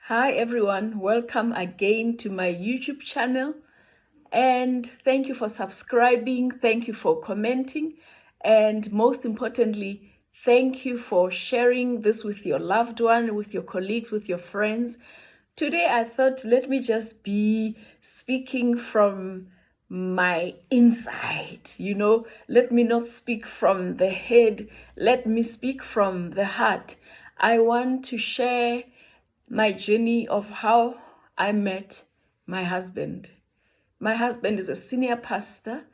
Hi everyone, welcome again to my YouTube channel, and thank you for subscribing, thank you for commenting, and most importantly, thank you for sharing this with your loved one, with your colleagues, with your friends. Today I thought, let me just be speaking from my inside, let me not speak from the head, let me speak from the heart. I want to share my journey of how I met my husband. My husband is a senior pastor,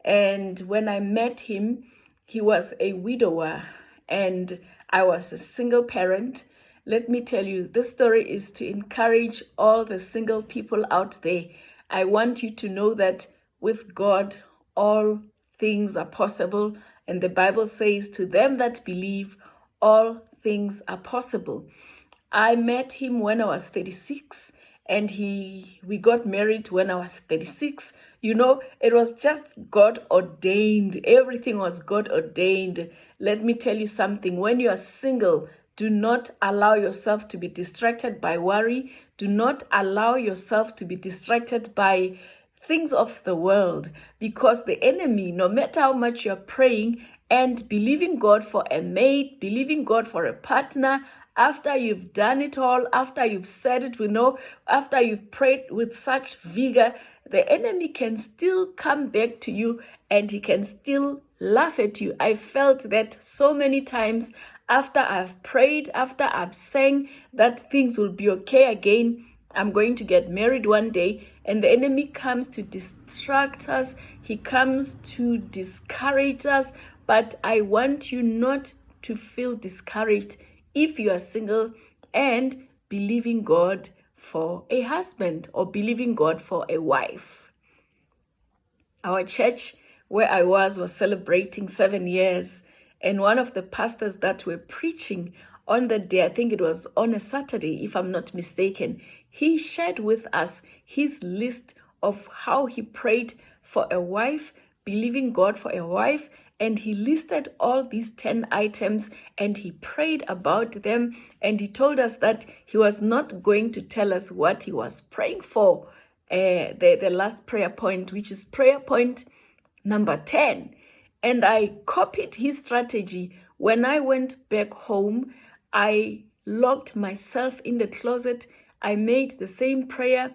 and when I met him, he was a widower and I was a single parent. Let me tell you, this story is to encourage all the single people out there. I want you to know that with God, all things are possible. And the Bible says, to them that believe, all things are possible. I met him when I was 36 and we got married when I was 36. It was just God ordained. Everything was God ordained. Let me tell you something. When you are single, do not allow yourself to be distracted by worry. Do not allow yourself to be distracted by things of the world, because the enemy, no matter how much you're praying and believing God for a mate, believing God for a partner, after you've done it all, after you've said it, after you've prayed with such vigor, the enemy can still come back to you and he can still laugh at you. I felt that so many times after I've prayed, after I've sang that things will be okay again. I'm going to get married one day, and the enemy comes to distract us. He comes to discourage us. But I want you not to feel discouraged if you are single and believing God for a husband or believing God for a wife. Our church where I was celebrating 7 years, and one of the pastors that were preaching on the day, I think it was on a Saturday, if I'm not mistaken, he shared with us his list of how he prayed for a wife, believing God for a wife, and he listed all these 10 items and he prayed about them, and he told us that he was not going to tell us what he was praying for. The last prayer point, which is prayer point number 10. And I copied his strategy. When I went back home, I locked myself in the closet. I made the same prayer.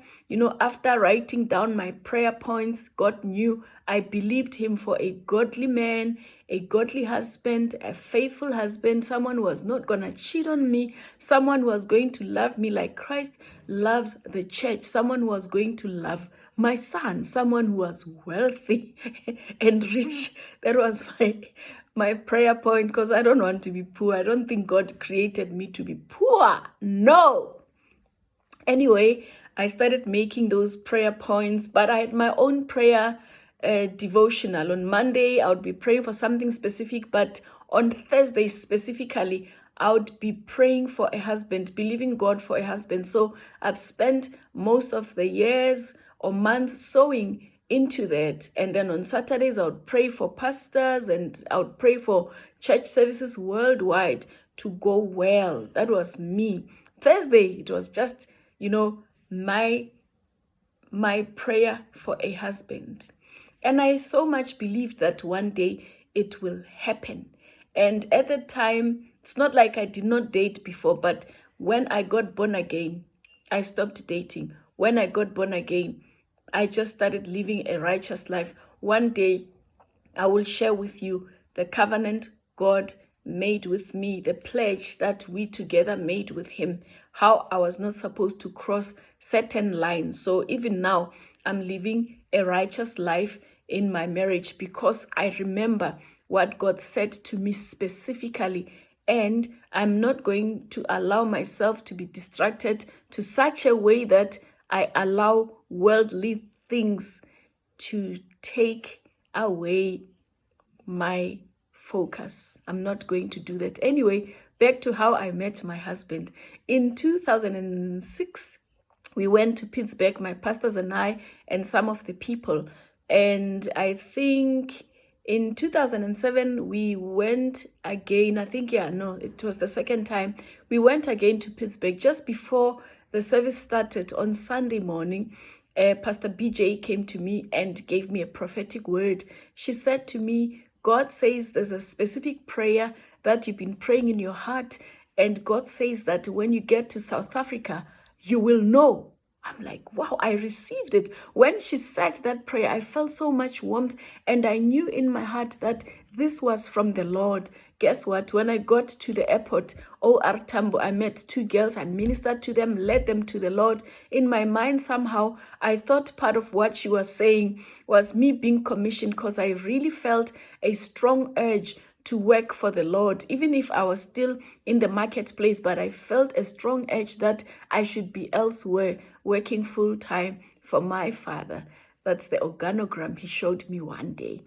After writing down my prayer points, God knew I believed him for a godly man, a godly husband, a faithful husband, someone who was not going to cheat on me, someone who was going to love me like Christ loves the church, someone who was going to love my son, someone who was wealthy and rich. That was my prayer point, because I don't want to be poor. I don't think God created me to be poor. No. Anyway, I started making those prayer points, but I had my own prayer devotional. On Monday, I would be praying for something specific, but on Thursday specifically, I would be praying for a husband, believing God for a husband. So I've spent most of the years or months sowing into that. And then on Saturdays, I would pray for pastors and I would pray for church services worldwide to go well. That was me. Thursday, it was just, my prayer for a husband. And I so much believed that one day it will happen. And at the time, it's not like I did not date before, but when I got born again, I stopped dating. When I got born again, I just started living a righteous life. One day, I will share with you the covenant God made with me, the pledge that we together made with him, how I was not supposed to cross certain lines. So even now, I'm living a righteous life in my marriage because I remember what God said to me specifically, and I'm not going to allow myself to be distracted to such a way that I allow worldly things to take away my focus. I'm not going to do that. Anyway, back to how I met my husband. In 2006, we went to Pittsburgh, my pastors and I, and some of the people. And I think in 2007, we went again. It was the second time. We went again to Pittsburgh just before the service started on Sunday morning, Pastor BJ came to me and gave me a prophetic word. She said to me, God says there's a specific prayer that you've been praying in your heart, and God says that when you get to South Africa, you will know. I'm like, wow, I received it. When she said that prayer, I felt so much warmth, and I knew in my heart that this was from the Lord. Guess what? When I got to the airport, OR Tambo, I met two girls. I ministered to them, led them to the Lord. In my mind, somehow, I thought part of what she was saying was me being commissioned, because I really felt a strong urge to work for the Lord, even if I was still in the marketplace, but I felt a strong urge that I should be elsewhere, working full time for my Father. That's the organogram he showed me one day.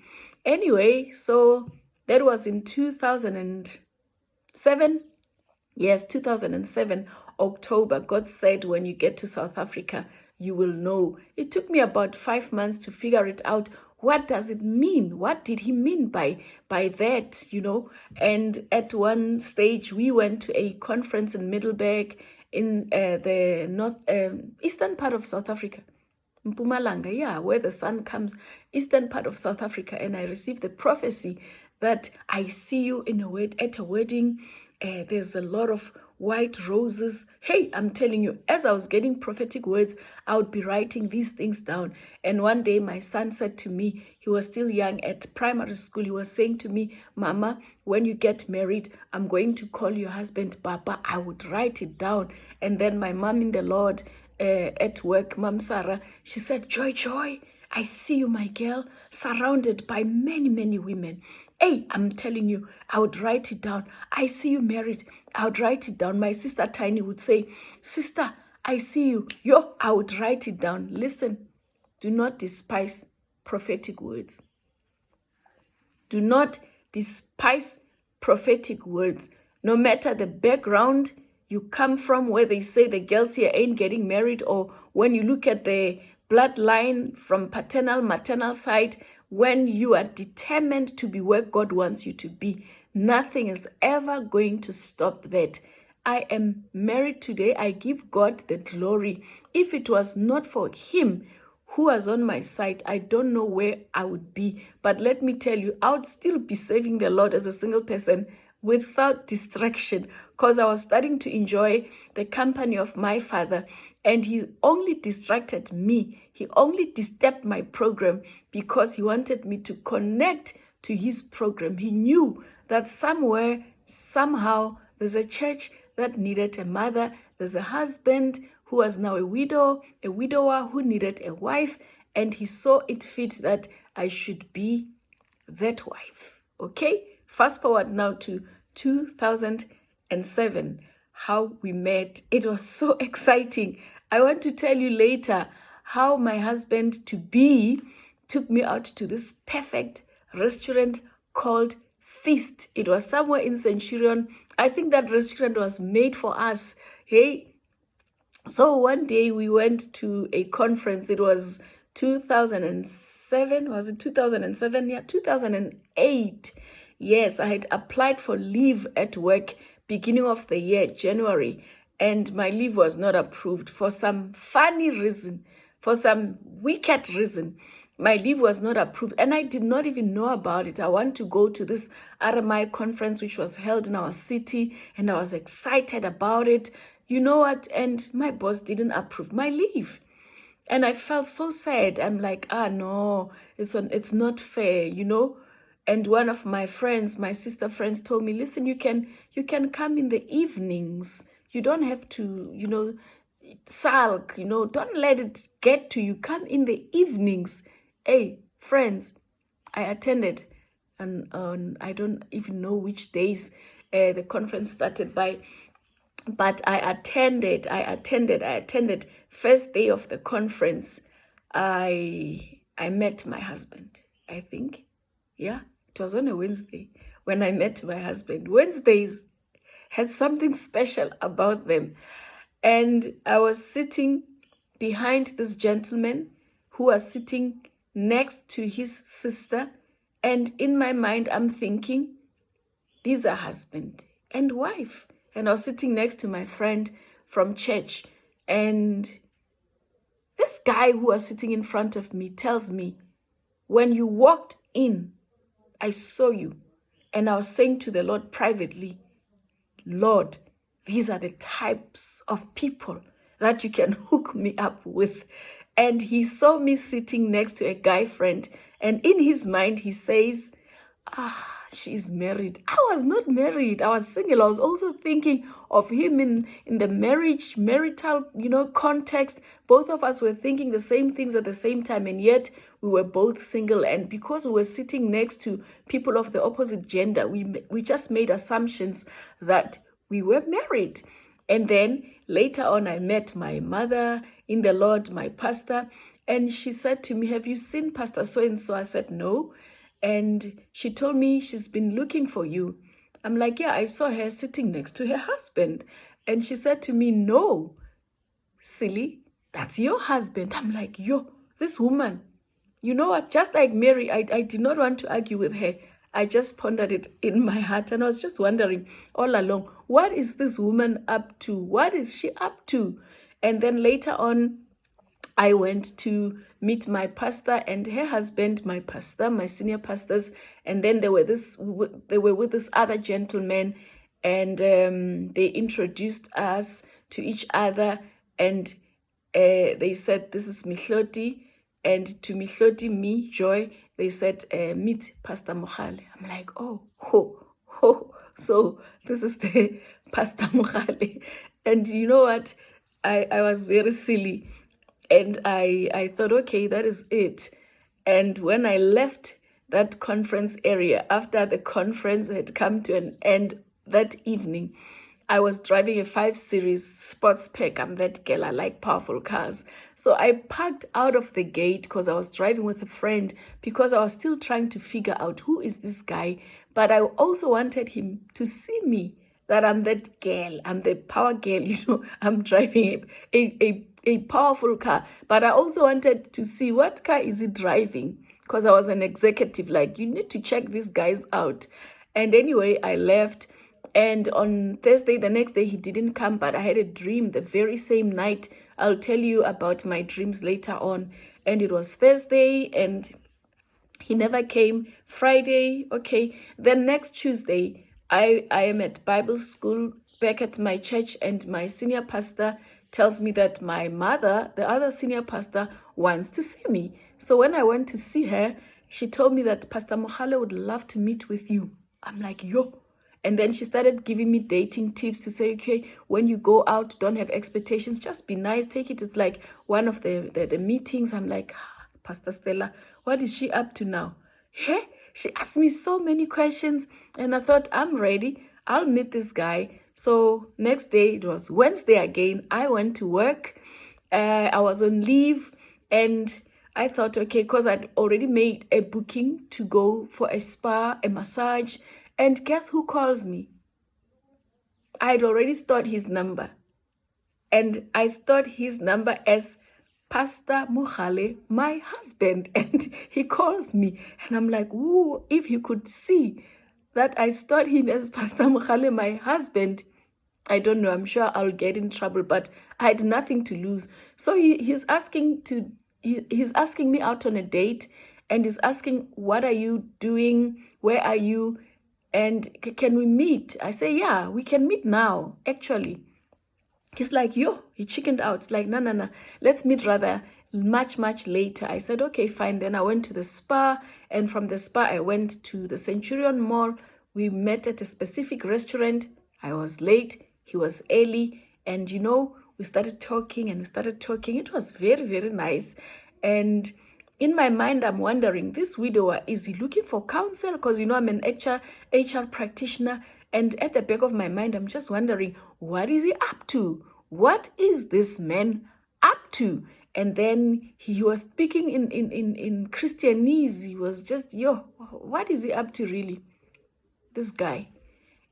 Anyway, so that was in 2007. Yes, 2007, October. God said, when you get to South Africa, you will know. It took me about 5 months to figure it out. What does it mean? What did he mean by that, And at one stage, we went to a conference in Middelburg in the eastern part of South Africa. Mpumalanga, yeah, where the sun comes, eastern part of South Africa. And I received the prophecy that I see you at a wedding. There's a lot of white roses. Hey, I'm telling you, as I was getting prophetic words, I would be writing these things down. And one day my son said to me, he was still young at primary school, he was saying to me, Mama, when you get married, I'm going to call your husband Papa. I would write it down. And then my mom in the Lord, at work, Mom Sarah, she said, Joy, I see you, my girl, surrounded by many, many women. Hey, I'm telling you, I would write it down. I see you married. I would write it down. My sister Tiny would say, Sister, I see you. I would write it down. Listen, do not despise prophetic words. Do not despise prophetic words. No matter the background you come from, where they say the girls here ain't getting married, or when you look at the bloodline from paternal, maternal side, when you are determined to be where God wants you to be, nothing is ever going to stop that. I am married today. I give God the glory. If it was not for him who was on my side, I don't know where I would be. But let me tell you, I would still be serving the Lord as a single person without distraction, because I was starting to enjoy the company of my Father, and he only distracted me. He only disturbed my program because he wanted me to connect to his program. He knew that somewhere, somehow, there's a church that needed a mother. There's a husband who was now a widower who needed a wife, and he saw it fit that I should be that wife. Okay? Fast forward now to 2007, how we met. It was so exciting. I want to tell you later how my husband-to-be took me out to this perfect restaurant called Feast. It was somewhere in Centurion. I think that restaurant was made for us. Hey, so one day we went to a conference. It was 2007. Was it 2007? Yeah, 2008. Yes, I had applied for leave at work beginning of the year, January, and my leave was not approved for some funny reason, for some wicked reason. My leave was not approved, and I did not even know about it. I want to go to this RMI conference, which was held in our city, and I was excited about it. You know what? And my boss didn't approve my leave. And I felt so sad. I'm like, no, it's not fair, And one of my friends, my sister friends, told me, listen, you can come in the evenings. You don't have to, sulk, don't let it get to you. Come in the evenings. Hey, friends, I attended, and I don't even know which days the conference started by, but I attended. First day of the conference, I met my husband, I think. Yeah, it was on a Wednesday when I met my husband. Wednesdays had something special about them. And I was sitting behind this gentleman who was sitting next to his sister. And in my mind, I'm thinking, these are husband and wife. And I was sitting next to my friend from church. And this guy who was sitting in front of me tells me, when you walked in, I saw you. And I was saying to the Lord privately, Lord, these are the types of people that you can hook me up with. And he saw me sitting next to a guy friend. And in his mind, he says, she's married. I was not married. I was single. I was also thinking of him in the marital, context. Both of us were thinking the same things at the same time, and yet we were both single. And because we were sitting next to people of the opposite gender, we just made assumptions that we were married. And then later on, I met my mother in the Lord, my pastor, and she said to me, have you seen Pastor so-and-so? I said, no. And she told me she's been looking for you. I'm like, yeah, I saw her sitting next to her husband. And she said to me, no, silly, that's your husband. I'm like, yo, this woman, you know what? Just like Mary, I did not want to argue with her. I just pondered it in my heart, and I was just wondering all along, what is this woman up to? What is she up to? And then later on, I went to meet my pastor and her husband, my pastor, my senior pastors, and then they were with this other gentleman, and they introduced us to each other, and they said, this is Mihloti, and to Mihloti, me, Joy, they said, meet Pastor Mogale. I'm like, oh, so this is the Pastor Mogale. And you know what? I was very silly. And I thought, okay, that is it. And when I left that conference area, after the conference had come to an end that evening, I was driving a 5 Series sports pack. I'm that girl. I like powerful cars. So I parked out of the gate because I was driving with a friend, because I was still trying to figure out who is this guy. But I also wanted him to see me, that I'm that girl. I'm the power girl. I'm driving a powerful car. But I also wanted to see what car is he driving, because I was an executive. Like, you need to check these guys out. And anyway, I left. And on Thursday, the next day, he didn't come, but I had a dream the very same night. I'll tell you about my dreams later on. And it was Thursday, and he never came. Friday, okay. Then next Tuesday, I am at Bible school back at my church, and my senior pastor tells me that my mother, the other senior pastor, wants to see me. So when I went to see her, she told me that Pastor Mogale would love to meet with you. I'm like, yo. And then she started giving me dating tips to say, okay, when you go out, don't have expectations, just be nice, take it. It's like one of the meetings. I'm like, Pastor Stella, what is she up to now? Yeah? She asked me so many questions, and I thought, I'm ready. I'll meet this guy. So next day, it was Wednesday again. I went to work. I was on leave, and I thought, okay, because I'd already made a booking to go for a spa, a massage. And guess who calls me? I'd already stored his number. And I stored his number as Pastor Mogale, my husband. And he calls me. And I'm like, ooh, if he could see that I stored him as Pastor Mogale, my husband, I don't know, I'm sure I'll get in trouble, but I had nothing to lose. So he's asking me out on a date, and he's asking, what are you doing? Where are you? And can we meet? I say, yeah, we can meet now, actually. He's like, yo, he chickened out. It's like, no, let's meet rather much later. I said, okay, fine. Then I went to the spa, and from the spa, I went to the Centurion Mall. We met at a specific restaurant. I was late. He was early. And, we started talking. It was very, very nice. And in my mind, I'm wondering, this widower, is he looking for counsel? Because, I'm an HR practitioner. And at the back of my mind, I'm just wondering, what is he up to? What is this man up to? And then he was speaking in Christianese. He was just, what is he up to really? This guy.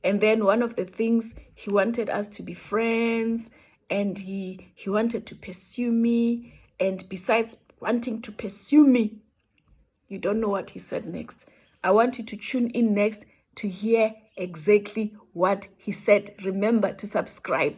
And then one of the things, he wanted us to be friends, and he wanted to pursue me. And besides wanting to pursue me, you don't know what he said next. I want you to tune in next to hear exactly what he said. Remember to subscribe.